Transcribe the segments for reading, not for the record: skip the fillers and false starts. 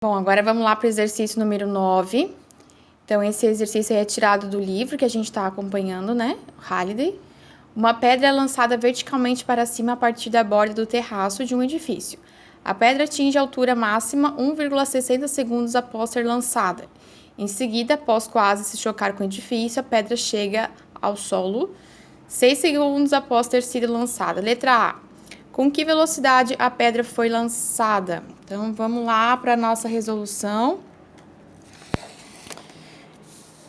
Bom, agora vamos lá para o exercício número 9. Então, esse exercício é tirado do livro que a gente está acompanhando, né? Halliday. Uma pedra é lançada verticalmente para cima a partir da borda do terraço de um edifício. A pedra atinge a altura máxima 1,60 segundos após ser lançada. Em seguida, após quase se chocar com o edifício, a pedra chega ao solo 6 segundos após ter sido lançada. Letra A. Com que velocidade a pedra foi lançada? Então, vamos lá para a nossa resolução.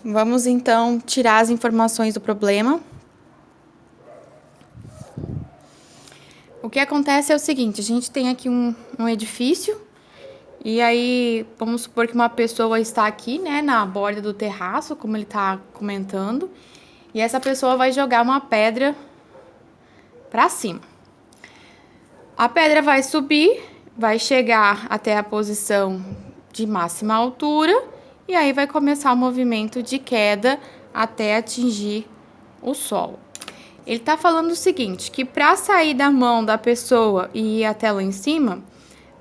Vamos, então, tirar as informações do problema. O que acontece é o seguinte, a gente tem aqui um edifício, e aí, vamos supor que uma pessoa está aqui, né, na borda do terraço, como ele está comentando, e essa pessoa vai jogar uma pedra para cima. A pedra vai subir, vai chegar até a posição de máxima altura e aí vai começar o movimento de queda até atingir o solo. Ele tá falando o seguinte, que para sair da mão da pessoa e ir até lá em cima,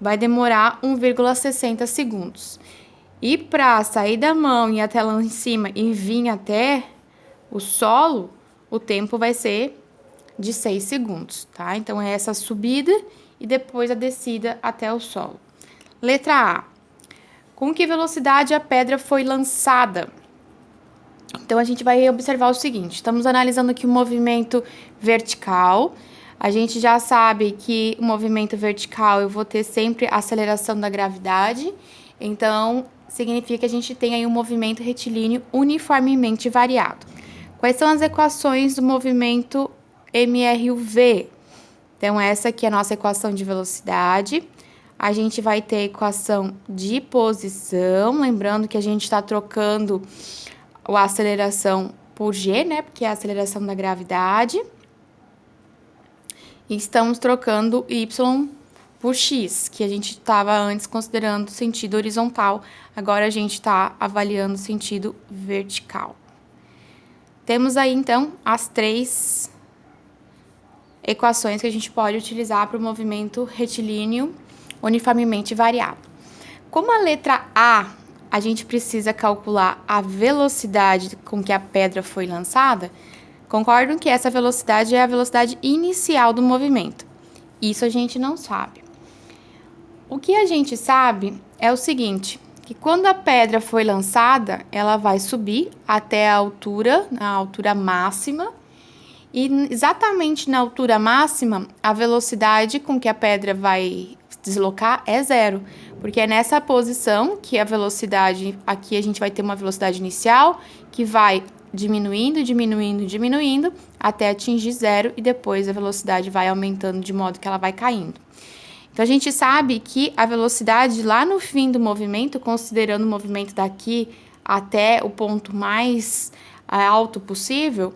vai demorar 1,60 segundos. E para sair da mão e ir até lá em cima e vir até o solo, o tempo vai ser de 6 segundos, tá? Então, é essa subida e depois a descida até o solo. Letra A. Com que velocidade a pedra foi lançada? Então, a gente vai observar o seguinte, estamos analisando aqui o movimento vertical. A gente já sabe que o movimento vertical eu vou ter sempre a aceleração da gravidade. Então, significa que a gente tem aí um movimento retilíneo uniformemente variado. Quais são as equações do movimento MRUV? Então, essa aqui é a nossa equação de velocidade. A gente vai ter a equação de posição, lembrando que a gente está trocando a aceleração por G, né? Porque é a aceleração da gravidade. E estamos trocando Y por X, que a gente estava antes considerando sentido horizontal. Agora, a gente está avaliando sentido vertical. Temos aí, então, as três equações que a gente pode utilizar para o movimento retilíneo uniformemente variado. Como a letra A gente precisa calcular a velocidade com que a pedra foi lançada, concordam que essa velocidade é a velocidade inicial do movimento. Isso a gente não sabe. O que a gente sabe é o seguinte, que quando a pedra foi lançada, ela vai subir até a altura máxima, e exatamente na altura máxima, a velocidade com que a pedra vai deslocar é zero, porque é nessa posição que a velocidade, aqui a gente vai ter uma velocidade inicial, que vai diminuindo, diminuindo, diminuindo, até atingir zero, e depois a velocidade vai aumentando de modo que ela vai caindo. Então, a gente sabe que a velocidade lá no fim do movimento, considerando o movimento daqui até o ponto mais alto possível,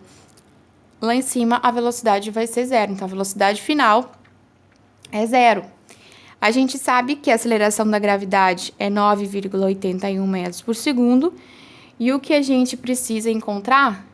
lá em cima a velocidade vai ser zero. Então, a velocidade final é zero. A gente sabe que a aceleração da gravidade é 9,81 metros por segundo. E o que a gente precisa encontrar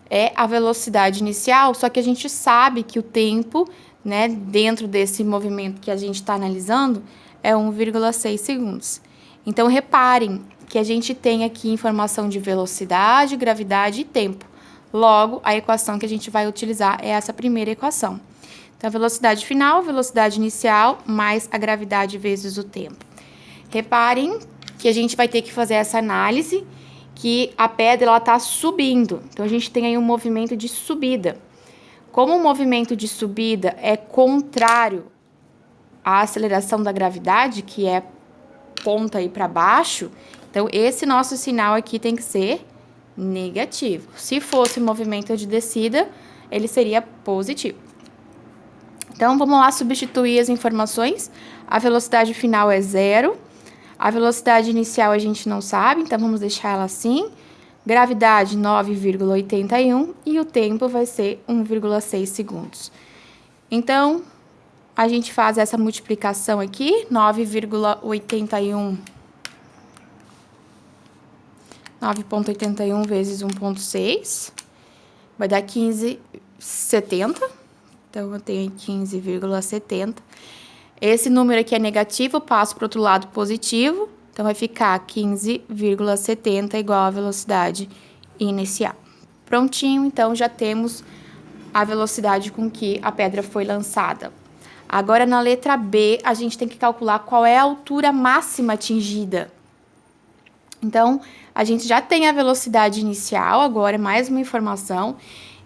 é a velocidade inicial, só que a gente sabe que o tempo, né, dentro desse movimento que a gente está analisando, é 1,6 segundos. Então, reparem que a gente tem aqui informação de velocidade, gravidade e tempo. Logo, a equação que a gente vai utilizar é essa primeira equação. Então, a velocidade final, velocidade inicial, mais a gravidade vezes o tempo. Reparem que a gente vai ter que fazer essa análise, que a pedra está subindo. Então, a gente tem aí um movimento de subida. Como o movimento de subida é contrário à aceleração da gravidade, que é ponta aí para baixo, então, esse nosso sinal aqui tem que ser negativo. Se fosse movimento de descida, ele seria positivo. Então, vamos lá substituir as informações. A velocidade final é zero. A velocidade inicial a gente não sabe, então vamos deixar ela assim. Gravidade 9,81 e o tempo vai ser 1,6 segundos. Então, a gente faz essa multiplicação aqui, 9,81 vezes 1,6 vai dar 15,70. Então, eu tenho 15,70. Esse número aqui é negativo, eu passo para o outro lado positivo, Então, vai ficar 15,70 igual a velocidade inicial. Prontinho, então, já temos a velocidade com que a pedra foi lançada. Agora, na letra B, a gente tem que calcular qual é a altura máxima atingida. Então, a gente já tem a velocidade inicial, agora é mais uma informação.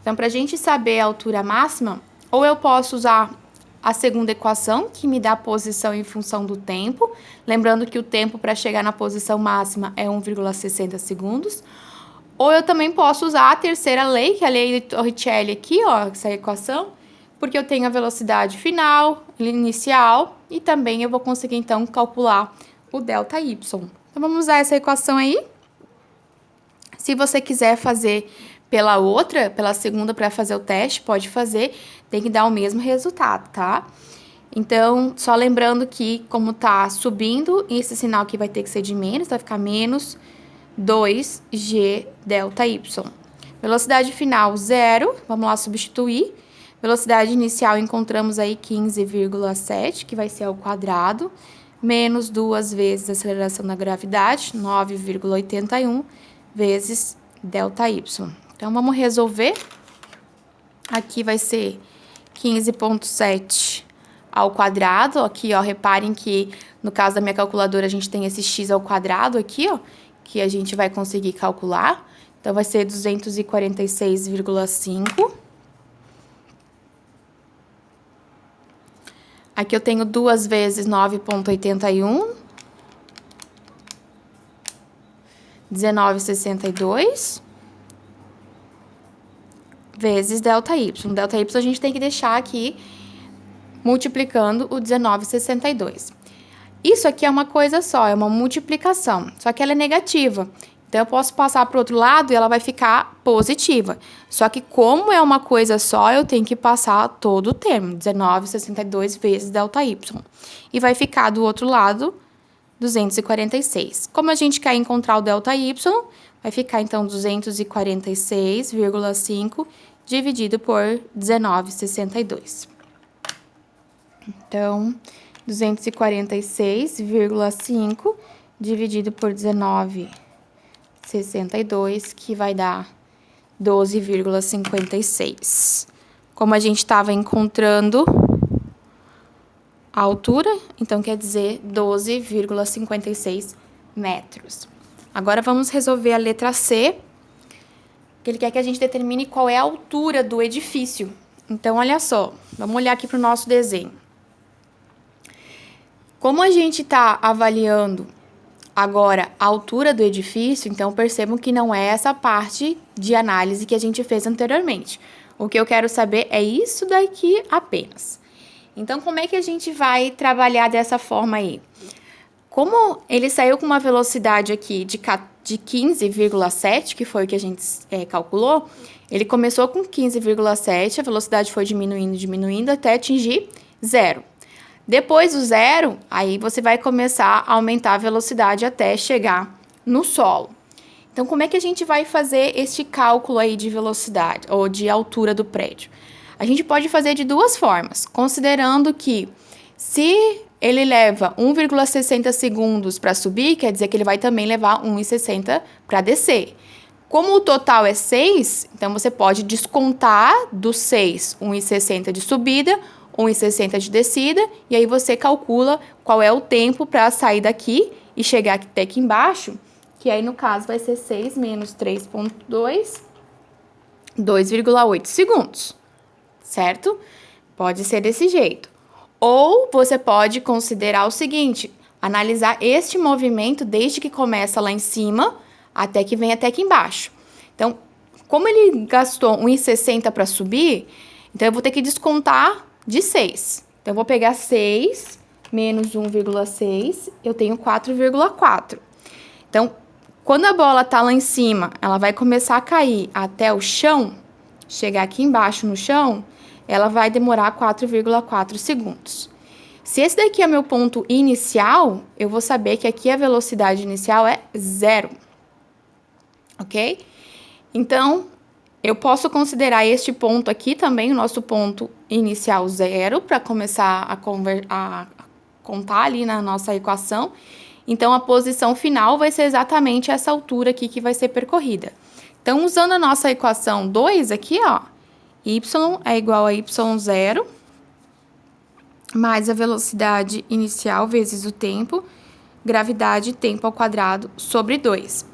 Então, para a gente saber a altura máxima, ou eu posso usar a segunda equação, que me dá a posição em função do tempo. Lembrando que o tempo para chegar na posição máxima é 1,60 segundos. Ou eu também posso usar a terceira lei, que é a lei de Torricelli aqui, ó, essa equação, porque eu tenho a velocidade final, inicial, e também eu vou conseguir, então, calcular o ΔY. Então, vamos usar essa equação aí. Se você quiser fazer pela segunda para fazer o teste, pode fazer, tem que dar o mesmo resultado, tá? Então, só lembrando que, como tá subindo, esse sinal aqui vai ter que ser de menos, vai ficar menos 2G ΔY. Velocidade final, 0, vamos lá substituir. Velocidade inicial, encontramos aí 15,7, que vai ser ao quadrado, menos 2 vezes a aceleração da gravidade, 9,81, vezes ΔY. Então, vamos resolver. Aqui vai ser 15,7 ao quadrado. Aqui, ó, reparem que no caso da minha calculadora a gente tem esse x ao quadrado aqui, ó, que a gente vai conseguir calcular. Então, vai ser 246,5. Aqui eu tenho 2 vezes 9,81. 19,62. Vezes ΔY. ΔY a gente tem que deixar aqui multiplicando o 19,62. Isso aqui é uma coisa só, é uma multiplicação, só que ela é negativa. Então, eu posso passar para o outro lado e ela vai ficar positiva. Só que como é uma coisa só, eu tenho que passar todo o termo, 19,62 vezes ΔY. E vai ficar do outro lado 246. Como a gente quer encontrar o ΔY, vai ficar, então, 246,5 dividido por 19,62. Então, 246,5 dividido por 19,62, que vai dar 12,56. Como a gente estava encontrando a altura, então quer dizer 12,56 metros. Agora, vamos resolver a letra C, que ele quer que a gente determine qual é a altura do edifício. Então, olha só, vamos olhar aqui para o nosso desenho. Como a gente está avaliando agora a altura do edifício, então percebam que não é essa parte de análise que a gente fez anteriormente. O que eu quero saber é isso daqui apenas. Então, como é que a gente vai trabalhar dessa forma aí? Como ele saiu com uma velocidade aqui de 15,7, que foi o que a gente calculou, ele começou com 15,7, a velocidade foi diminuindo até atingir 0. Depois do 0, aí você vai começar a aumentar a velocidade até chegar no solo. Então, como é que a gente vai fazer este cálculo aí de velocidade ou de altura do prédio? A gente pode fazer de duas formas, considerando que se ele leva 1,60 segundos para subir, quer dizer que ele vai também levar 1,60 para descer. Como o total é 6, então você pode descontar do 6 1,60 de subida, 1,60 de descida, e aí você calcula qual é o tempo para sair daqui e chegar até aqui embaixo, que aí no caso vai ser 6 menos 3,2, 2,8 segundos. Certo? Pode ser desse jeito. Ou você pode considerar o seguinte, analisar este movimento desde que começa lá em cima até que vem até aqui embaixo. Então, como ele gastou 1,60 para subir, então eu vou ter que descontar de 6. Então, eu vou pegar 6 menos 1,6, eu tenho 4,4. Então, quando a bola está lá em cima, ela vai começar a cair até o chão, chegar aqui embaixo no chão, ela vai demorar 4,4 segundos. Se esse daqui é meu ponto inicial, eu vou saber que aqui a velocidade inicial é 0. Ok? Então, eu posso considerar este ponto aqui também, o nosso ponto inicial 0, para começar a contar ali na nossa equação. Então, a posição final vai ser exatamente essa altura aqui que vai ser percorrida. Então, usando a nossa equação 2 aqui, ó, y é igual a y0 mais a velocidade inicial vezes o tempo, gravidade, tempo ao quadrado, sobre 2.